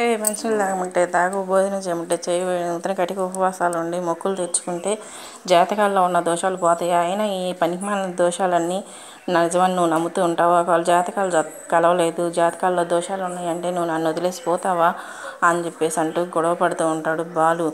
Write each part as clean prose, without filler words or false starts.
ఏ మనుషులు తాగమంటే తాగు, భోజనం చేయమంటే చేయి, ఇతని కటిక ఉపవాసాలు ఉండి మొక్కులు తెచ్చుకుంటే జాతకాల్లో ఉన్న దోషాలు పోతాయి. అయినా ఈ పనికిమాలిన దోషాలన్నీ నిజమని నువ్వు నమ్ముతూ ఉంటావా? వాళ్ళ జాతకాలు కలవలేదు, జాతకాల్లో దోషాలు ఉన్నాయంటే నువ్వు నన్ను వదిలేసి పోతావా అని చెప్పేసి అంటూ గొడవ పడుతూ ఉంటాడు బాలు.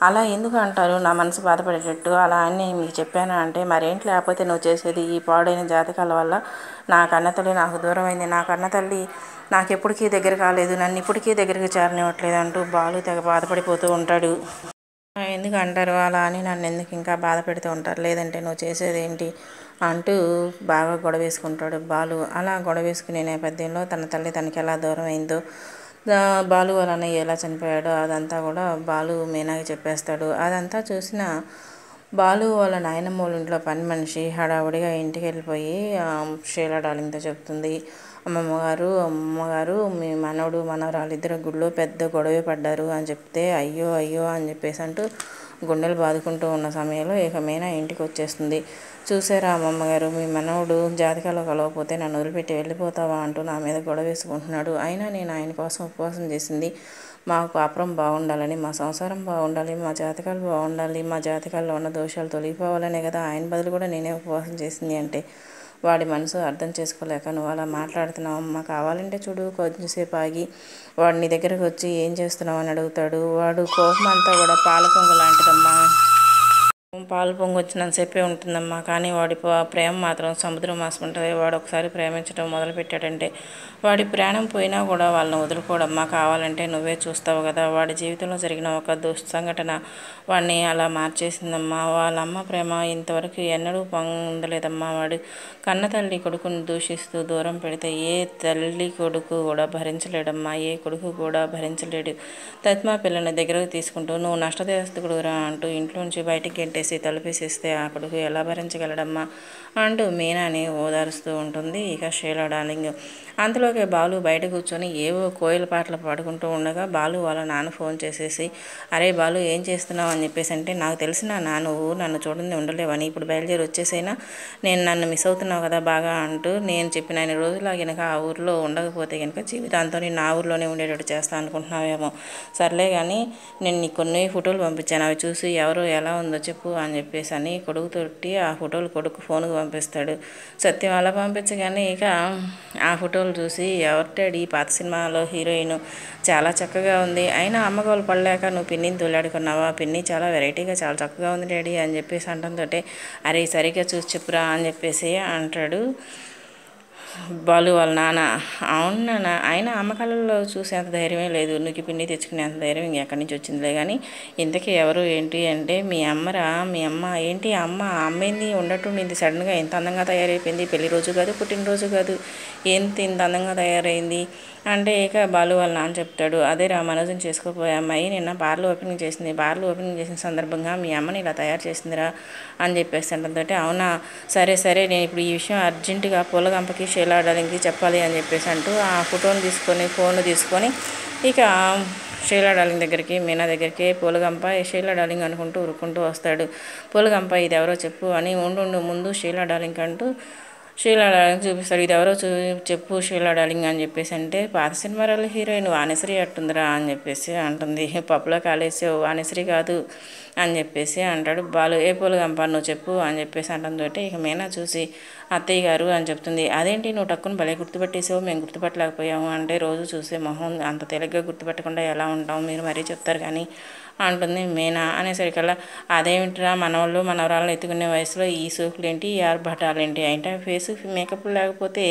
అలా ఎందుకు అంటారు నా మనసు బాధపడేటట్టు? అలా అని మీకు చెప్పానా అంటే మరేంటి లేకపోతే నువ్వు చేసేది? ఈ పాడైన జాతకాల వల్ల నా కన్నతల్లి నాకు దూరమైంది, నా కన్నతల్లి నాకు ఎప్పటికీ దగ్గర కాలేదు, నన్ను ఇప్పటికీ దగ్గరికి చేరనివ్వట్లేదు అంటూ బాలు తెగ బాధపడిపోతూ ఉంటాడు. ఎందుకు అంటారు అలా అని నన్ను ఎందుకు ఇంకా బాధ పెడుతూ ఉంటారు? లేదంటే నువ్వు చేసేది ఏంటి అంటూ బాగా గొడవ వేసుకుంటాడు బాలు. అలా గొడవ వేసుకునే నేపథ్యంలో తన తల్లి తనకి ఎలా దూరం అయిందో, బాలు వాళ్ళ అన్నయ్య ఎలా చనిపోయాడో అదంతా కూడా బాలు మీనాకి చెప్పేస్తాడు. అదంతా చూసిన బాలు వాళ్ళ నాయనమ్మ వాళ్ళ ఇంట్లో పని మనిషి హడావుడిగా ఇంటికి వెళ్ళిపోయి షీలా డార్లింగ్తో చెప్తుంది, అమ్మగారు మీ మనవడు మనవరాలు ఇద్దరు గుడిలో పెద్ద గొడవ పడ్డారు అని చెప్తే అయ్యో అయ్యో అని చెప్పేసి అంటూ గుండెలు బాదుకుంటూ ఉన్న సమయంలో ఇక మీనా ఇంటికి వచ్చేస్తుంది. చూసారా అమ్మమ్మగారు, మీ మనవడు జాతకాలో కలవకపోతే నన్ను వదిలిపెట్టి వెళ్ళిపోతావా అంటూ నా మీద గొడవ వేసుకుంటున్నాడు. అయినా నేను ఆయన కోసం ఉపవాసం చేసింది మా కాపురం బాగుండాలని, మా సంసారం బాగుండాలి, మా జాతకాలు బాగుండాలి, మా జాతకాల్లో ఉన్న దోషాలు తొలగిపోవాలనే కదా. ఆయన బదులు కూడా నేనే ఉపవాసం చేసింది అంటే వాడి మనసు అర్థం చేసుకోలేక నువ్వు అలా మాట్లాడుతున్నావు అమ్మ, కావాలంటే చూడు కొంచెంసేపు ఆగి వాడు నీ దగ్గరకు వచ్చి ఏం చేస్తున్నావు అని అడుగుతాడు. వాడు కోపం అంతా కూడా పాల పొంగు లాంటిదమ్మా, పాలు పొంగు వచ్చినంతసేపే ఉంటుందమ్మా, కానీ వాడి ప్రేమ మాత్రం సముద్రం మాసం ఉంటుంది. వాడు ఒకసారి ప్రేమించడం మొదలుపెట్టాడంటే వాడి ప్రాణం పోయినా కూడా వాళ్ళని వదులుకోవడమ్మా. కావాలంటే నువ్వే చూస్తావు కదా, వాడి జీవితంలో జరిగిన ఒక దుస్సంఘటన వాడిని అలా మార్చేసిందమ్మా. వాళ్ళ అమ్మ ప్రేమ ఇంతవరకు ఎన్నడూ పొందలేదమ్మా. వాడు కన్న తల్లి కొడుకుని దూషిస్తూ దూరం పెడితే ఏ తల్లి కొడుకు కూడా భరించలేడమ్మా, ఏ కొడుకు కూడా భరించలేడు. తత్మా పిల్లని దగ్గరకు తీసుకుంటూ నువ్వు నష్టదేస్తుడురా అంటూ ఇంట్లోంచి బయటికి గెంటేసి తలుపేసేస్తే ఆ కొడుకు ఎలా భరించగలడమ్మా అంటూ మీనాని ఓదారుస్తూ ఉంటుంది ఇక షీలా డార్లింగ్. అంతలోకే బాలు బయట కూర్చొని ఏవో కోయిల పాటలు పాడుకుంటూ ఉండగా బాలు వాళ్ళ నాన్న ఫోన్ చేసేసి, అరే బాలు ఏం చేస్తున్నావు అని చెప్పేసి అంటే, నాకు తెలిసిన నువ్వు నన్ను చూడండి ఉండలేవని, ఇప్పుడు బయలుదేరి వచ్చేసైనా నన్ను మిస్ అవుతున్నావు కదా బాగా అంటూ, నేను చెప్పిన రోజులా కనుక ఆ ఊరిలో ఉండకపోతే కనుక జీవితాంతో నేను ఆ ఊరిలోనే ఉండేటట్టు చేస్తాను అనుకుంటున్నావేమో. సర్లే కానీ నేను నీకు కొన్ని ఫోటోలు పంపించాను, అవి చూసి ఎవరు ఎలా ఉందో చెప్పు అని చెప్పేసి అని కొడుకుతోటి ఆ ఫోటోలు కొడుకు ఫోన్కి పంపిస్తాడు. సత్యం అలా పంపించగానే ఇక ఆ ఫోటోలు చూసి ఎవరి డాడీ పాత సినిమాలో హీరోయిన్ చాలా చక్కగా ఉంది, అయినా అమ్మగోలు పడలేక నువ్వు పిన్నిని తోలాడుకున్నావా, పిన్ని చాలా వెరైటీగా చాలా చక్కగా ఉంది డాడీ అని చెప్పేసి అంటంతో అరే సరిగ్గా చూసి చెప్పురా అని చెప్పేసి అంటాడు బాలు వాళ్ళ నాన్న. అవును నాన్న, అయినా అమ్మ కళ్ళల్లో చూసేంత ధైర్యమే లేదు, నీకు పిన్ని తెచ్చుకునేంత ధైర్యం ఇంకెక్కడి నుంచి వచ్చిందిలే కానీ ఇంతకీ ఎవరు ఏంటి అంటే మీ అమ్మరా, మీ అమ్మ ఏంటి అమ్మేంది ఉండట్టుండింది సడన్గా ఎంత అందంగా తయారైపోయింది, పెళ్లి రోజు కాదు పుట్టినరోజు కాదు ఇంత అందంగా తయారైంది అంటే ఇక బాలు వాళ్ళ నాన్న చెప్తాడు, అదేరా మనోజం చేసుకోపోయే అమ్మాయి నిన్న బార్లు ఓపెనింగ్ చేసింది, బార్లు ఓపెనింగ్ చేసిన సందర్భంగా మీ అమ్మని ఇలా తయారు చేసిందిరా అని చెప్పేసి అంటంతో అవునా సరే సరే నేను ఇప్పుడు ఈ విషయం అర్జెంటుగా పూలగంపకి షీలా డార్లింగ్కి చెప్పాలి అని చెప్పేసి అంటూ ఆ ఫోటోని తీసుకొని ఫోన్ తీసుకొని ఇక షీలా డార్లింగ్ దగ్గరికి మీనా దగ్గరికి పూలగంప షీలా డార్లింగ్ అనుకుంటూ ఉరుక్కుంటూ వస్తాడు. పూలగంప ఇది ఎవరో చెప్పు అని ఉండు ముందు షీలా డార్లింగ్ అంటూ షీలా డార్లింగ్ చూపిస్తాడు. ఇది ఎవరో చెప్పు షీలా డార్లింగ్ అని చెప్పేసి అంటే పాత సినిమాలో హీరోయిన్ వాణిశ్రీ అట్టుందిరా అని చెప్పేసి అంటుంది. పప్పులో కాలేసావు వాణిశ్రీ కాదు అని చెప్పేసి అంటాడు బాలు. ఏ పూలగంప నువ్వు చెప్పు అని చెప్పేసి అంటంతో ఇక మీనా చూసి అత్తయ్య గారు అని చెప్తుంది. అదేంటి నువ్వు టక్కుని భలే గుర్తుపెట్టేసావు, మేము గుర్తుపట్టలేకపోయాము అంటే రోజు చూసే మొహం అంత తేలిగ్గా గుర్తుపెట్టకుండా ఎలా ఉంటాం మీరు మరీ చెప్తారు కానీ అంటుంది మీనా. అనేసరికల్లా అదేమిట్రా మనవాళ్ళు మనవరాలను ఎత్తుకునే వయసులో ఈ సోకులు ఏంటి ఈ ఆర్భటాలు ఏంటి, అంటే ఫేస్ మేకప్ లేకపోతే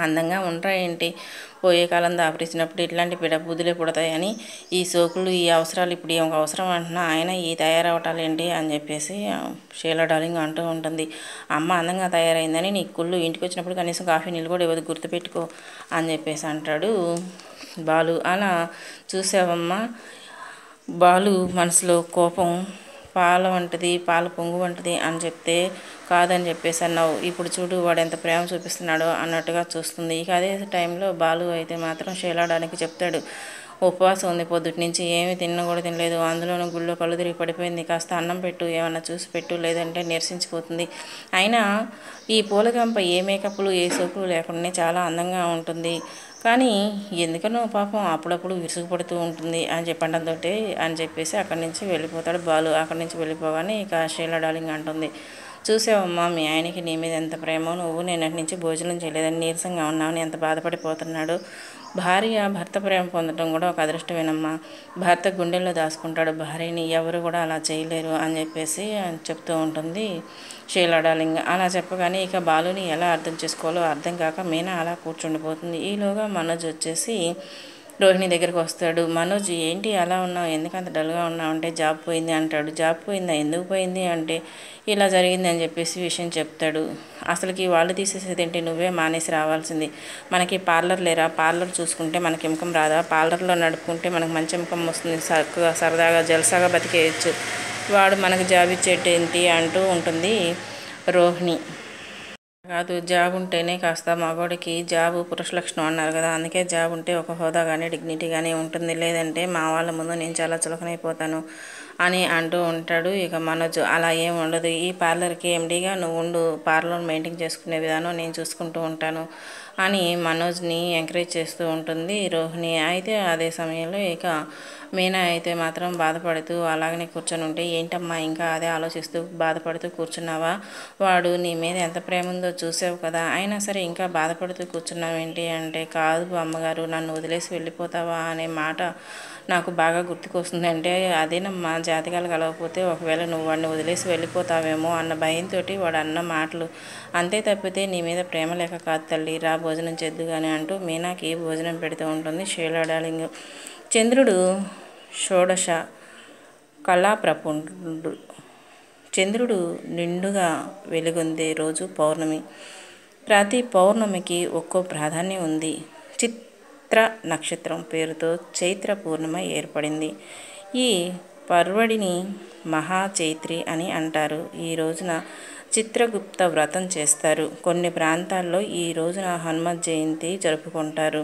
అందంగా ఉంటాయేంటి, పోయే కాలం దాపరిచినప్పుడు ఇట్లాంటి బుద్ధులే పుడతాయని ఈ సోకులు ఈ అవసరాలు ఇప్పుడు ఏం అవసరం అంటున్నా ఆయన ఈ తయారవటాలేంటి అని చెప్పేసి షీలా డార్లింగ్ అంటూ ఉంటుంది. అమ్మ అందంగా తయారైందని నీ కుళ్ళు ఇంటికి వచ్చినప్పుడు కనీసం కాఫీ నీళ్ళు కూడా ఇవ్వదు గుర్తుపెట్టుకో అని చెప్పేసి అంటాడు బాలు. అలా చూసావమ్మా బాలు మనసులో కోపం పాల వంటిది పాల పొంగు వంటిది అని చెప్తే కాదని చెప్పేసి అన్నావు, ఇప్పుడు చూడు వాడు ఎంత ప్రేమ చూపిస్తున్నాడో అన్నట్టుగా చూస్తుంది. ఇక అదే టైంలో బాలు అయితే మాత్రం షీలా డార్లింగ్కి చెప్తాడు, ఉపవాసం ఉంది పొద్దుటి నుంచి ఏమీ తిన్న కూడా తినలేదు, అందులోనూ గుళ్ళో కళ్ళు తిరిగి పడిపోయింది, కాస్త అన్నం పెట్టు ఏమన్నా చూసి పెట్టు లేదంటే నీరసించిపోతుంది, అయినా ఈ పూలగంప ఏ మేకప్లు ఏ సోపులు లేకుండానే చాలా అందంగా ఉంటుంది కానీ ఎందుకనో పాపం అప్పుడప్పుడు విసుగుపడుతూ ఉంటుంది అని చెప్పడంతో అని చెప్పేసి అక్కడి నుంచి వెళ్ళిపోతాడు బాలు. అక్కడి నుంచి వెళ్ళిపోగానే ఇక షీలా డార్లింగ్ అంటుంది, చూసావమ్మా మీ ఆయనకి నీ మీద ఎంత ప్రేమో, నువ్వు నిన్నటి నుంచి భోజనం చేయలేదని నీరసంగా ఉన్నావని ఎంత బాధపడిపోతున్నాడు. భార్య భర్త ప్రేమ పొందడం కూడా ఒక అదృష్టమేనమ్మా. భర్త గుండెల్లో దాచుకుంటాడు భార్యని, ఎవరు కూడా అలా చేయలేరు అని చెప్పేసి చెప్తూ ఉంటుంది షీలా డార్లింగ్. అలా చెప్పగానే ఇక బాలుని ఎలా అర్థం చేసుకోవాలో అర్థం కాక మీనా అలా కూర్చుండిపోతుంది. ఈలోగా మనోజ్ వచ్చేసి రోహిణి దగ్గరికి వస్తాడు. మనోజ్ ఏంటి అలా ఉన్నావు, ఎందుకంత డల్గా ఉన్నావు అంటే జాబ్ పోయింది అంటాడు. జాబ్ పోయిందా, ఎందుకు పోయింది అంటే ఇలా జరిగింది అని చెప్పేసి విషయం చెప్తాడు. అసలుకి వాళ్ళు తీసేసేది ఏంటి, నువ్వే మానేసి రావాల్సింది. మనకి పార్లర్ లేరా, పార్లర్ చూసుకుంటే మనకి ఇన్కమ్ రాదా, పార్లర్లో నడుపుకుంటే మనకు మంచి ఇన్కమ్ వస్తుంది, చక్కగా సరదాగా జలసాగా బతికేయచ్చు, వాడు మనకు జాబ్ ఇచ్చేటేంటి అంటూ ఉంటుంది రోహిణి. కాదు, జాబ్ ఉంటేనే కాస్త మగవాడికి జాబు పురుష లక్షణం అన్నారు కదా, అందుకే జాబ్ ఉంటే ఒక హోదా కానీ డిగ్నిటీ కానీ ఉంటుంది, లేదంటే మా వాళ్ళ ముందు నేను చాలా చులకనైపోతాను అని అంటూ ఉంటాడు. ఇక మనోజ్ అలా ఏం ఉండదు, ఈ పార్లర్కి ఎండీగా నువ్వు ఉండు, పార్లర్ మెయింటైన్ చేసుకునే విధానం నేను చూసుకుంటూ ఉంటాను అని మనోజ్ని ఎంకరేజ్ చేస్తూ ఉంటుంది రోహిణి. అయితే అదే సమయంలో ఇక మీనా అయితే మాత్రం బాధపడుతూ అలాగనే కూర్చొని ఉంటే, ఏంటమ్మా ఇంకా అదే ఆలోచిస్తూ బాధపడుతూ కూర్చున్నావా, వాడు నీ మీద ఎంత ప్రేమ ఉందో చూసావు కదా, అయినా సరే ఇంకా బాధపడుతూ కూర్చున్నావేంటి అంటే, కాదు అమ్మగారు, నన్ను వదిలేసి వెళ్ళిపోతావా అనే మాట నాకు బాగా గుర్తుకొస్తుంది. అంటే అదేనమ్మా, జాతకాలు కలవకపోతే ఒకవేళ నువ్వు వాడిని వదిలేసి వెళ్ళిపోతావేమో అన్న భయంతో వాడు అన్న మాటలు, అంతే తప్పితే నీ మీద ప్రేమ లేక కాదు తల్లి, రా భోజనం చేద్దు కానీ అంటూ మీనాకి భోజనం పెడుతూ ఉంటుంది షీలా డార్లింగ్. చంద్రుడు షోడశ కళాప్రపుండు. చంద్రుడు నిండుగా వెలుగొందే రోజు పౌర్ణమి. ప్రతి పౌర్ణమికి ఒక్కో ప్రాధాన్యం ఉంది. చిత్ర నక్షత్రం పేరుతో చైత్ర పూర్ణిమ ఏర్పడింది. ఈ పర్వడిని మహాచైత్రి అని అంటారు. ఈ రోజున చిత్రగుప్త వ్రతం చేస్తారు. కొన్ని ప్రాంతాల్లో ఈ రోజున హనుమత్ జయంతి జరుపుకుంటారు.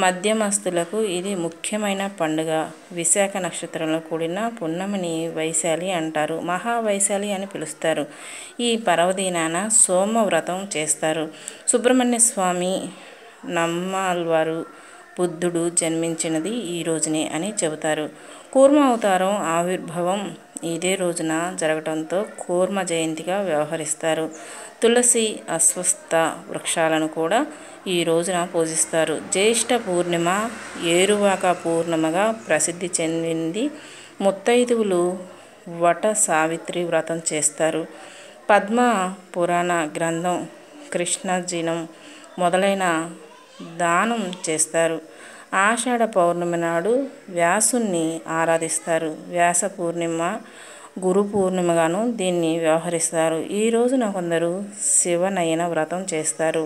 మధ్యమస్తులకు ఇది ముఖ్యమైన పండుగ. విశాఖ నక్షత్రంలో కూడిన పున్నమిని వైశాలి అంటారు, మహావైశాలి అని పిలుస్తారు. ఈ పర్వదినాన సోమవ్రతం చేస్తారు. సుబ్రహ్మణ్య స్వామి నమ్మాళ్వారు బుద్ధుడు జన్మించినది ఈ రోజునే అని చెబుతారు. కూర్మ అవతారం ఆవిర్భావం ఇదే రోజున జరగటంతో కూర్మ జయంతిగా వ్యవహరిస్తారు. తులసి, అశ్వత్థ వృక్షాలను కూడా ఈ రోజున పూజిస్తారు. జ్యేష్ఠ పూర్ణిమ ఏరువాక పూర్ణిమగా ప్రసిద్ధి చెందింది. ముత్తైదువులు వట సావిత్రి వ్రతం చేస్తారు. పద్మ పురాణ గ్రంథం, కృష్ణజినం మొదలైన దానం చేస్తారు. ఆషాఢ పౌర్ణమి నాడు వ్యాసుని ఆరాధిస్తారు. వ్యాస పూర్ణిమ, గురు పూర్ణిమగాను దీన్ని వ్యవహరిస్తారు. ఈ రోజున కొందరు శివనయన వ్రతం చేస్తారు.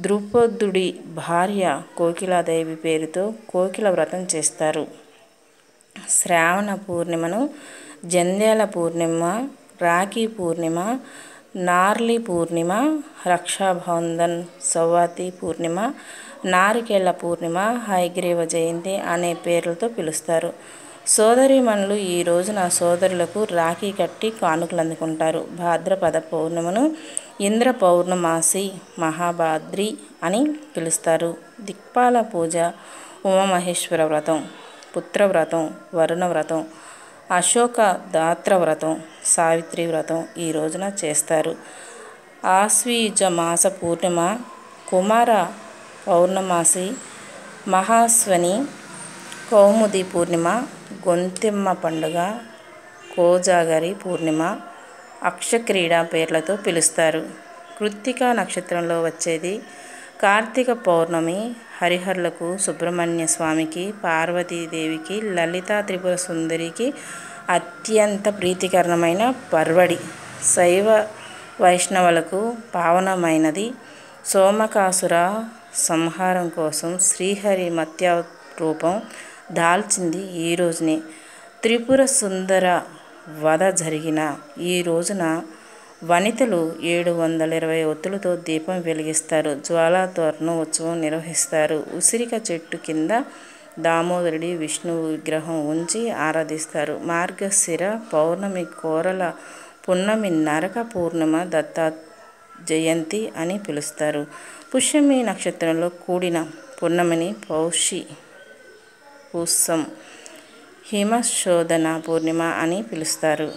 ద్రుపదుడి భార్య కోకిలాదేవి పేరుతో కోకిల వ్రతం చేస్తారు. శ్రావణ పూర్ణిమను జంధ్యాల పూర్ణిమ, రాఖీ పూర్ణిమ, నార్లి పూర్ణిమ, రక్షాబంధన్, సౌవాతి పూర్ణిమ, నారికేళ్ల పూర్ణిమ, హయగ్రీవ జయంతి అనే పేర్లతో పిలుస్తారు. సోదరీమణులు ఈ రోజున సోదరులకు రాఖీ కట్టి కానుకలు అందుకుంటారు. భాద్రపద పౌర్ణిమను ఇంద్ర పౌర్ణమాసి, మహాభాద్రి అని పిలుస్తారు. దిక్పాల పూజ, ఉమామహేశ్వర వ్రతం, పుత్రవ్రతం, వరుణ వ్రతం, అశోక దాత్ర వ్రతం, సావిత్రి వ్రతం ఈ రోజున చేస్తారు. ఆశ్వీజ మాస పూర్ణిమ, కుమార పౌర్ణమాసి, మహాస్వని, కౌముది పూర్ణిమ, గొంతెమ్మ పండుగ, కోజాగరి పూర్ణిమ, అక్షక్రీడ పేర్లతో పిలుస్తారు. కృత్తికా నక్షత్రంలో వచ్చేది కార్తీక పౌర్ణమి. హరిహరులకు, సుబ్రహ్మణ్య స్వామికి, పార్వతీదేవికి, లలితా త్రిపుర సుందరికి అత్యంత ప్రీతికరమైన పర్వడి. శైవ వైష్ణవులకు పావనమైనది. సోమకాసుర సంహారం కోసం శ్రీహరి మత్య రూపం దాల్చింది ఈ రోజునే. త్రిపుర సుందర వధ జరిగిన ఈ రోజున వనితలు 720 ఒత్తులతో దీపం వెలిగిస్తారు. జ్వాలాతోరణం ఉత్సవం నిర్వహిస్తారు. ఉసిరిక చెట్టు కింద దామోదరుడి, విష్ణువు విగ్రహం ఉంచి ఆరాధిస్తారు. మార్గశిర పౌర్ణమి కోరల పున్నమి, నరక పూర్ణిమ దత్త జయంతి అని పిలుస్తారు. పుష్యమి నక్షత్రంలో కూడిన పూర్ణమిని పుష్యం హిమశోధన పూర్ణిమ అని పిలుస్తారు.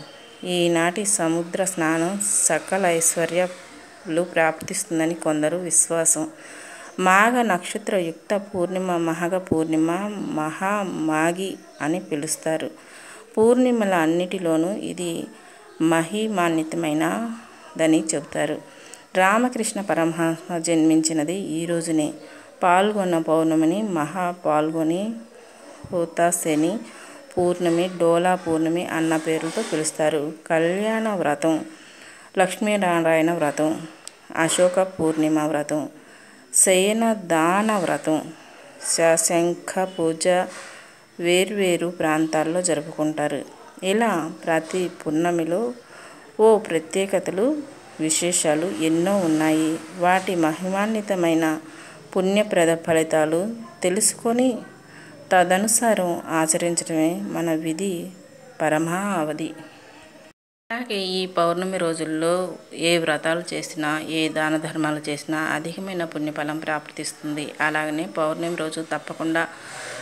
ఈనాటి సముద్ర స్నానం సకల ఐశ్వర్యాలు ప్రాప్తిస్తుందని కొందరు విశ్వాసం. మాఘ నక్షత్రయుక్త పూర్ణిమ మహఘ పూర్ణిమ, మహామాఘి అని పిలుస్తారు. పూర్ణిమల అన్నిటిలోనూ ఇది మహిమాన్వితమైనదని చెబుతారు. రామకృష్ణ పరమహంస జన్మించినది ఈ రోజునే. పాల్గొన్న పౌర్ణమిని మహాపాల్గొని, హుతాశని పూర్ణమి, డోలా పూర్ణమి అన్న పేర్లతో పిలుస్తారు. కళ్యాణ వ్రతం, లక్ష్మీనారాయణ వ్రతం, అశోక పూర్ణిమ వ్రతం, శయనదాన వ్రతం, శంఖ పూజ వేర్వేరు ప్రాంతాల్లో జరుపుకుంటారు. ఇలా ప్రతి పూర్ణమిలో ఓ ప్రత్యేకతలు, విశేషాలు ఎన్నో ఉన్నాయి. వాటి మహిమాన్వితమైన పుణ్యప్రద ఫలితాలు తెలుసుకొని తదనుసారం ఆచరించడమే మన విధి పరమావధి. అలాగే ఈ పౌర్ణమి రోజుల్లో ఏ వ్రతాలు చేసినా, ఏ దాన ధర్మాలు చేసినా అధికమైన పుణ్యఫలం ప్రాప్తిస్తుంది. అలాగనే పౌర్ణమి రోజు తప్పకుండా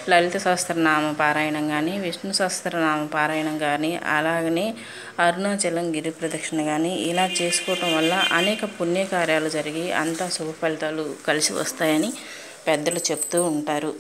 లలిత సహస్రనామ పారాయణం కానీ, విష్ణు సహస్రనామ పారాయణం కానీ, అలాగనే అరుణాచలం గిరి ప్రదక్షిణ కానీ ఇలా చేసుకోవటం వల్ల అనేక పుణ్యకార్యాలు జరిగి అంతా శుభ ఫలితాలు కలిసి వస్తాయని పెద్దలు చెప్తూ ఉంటారు.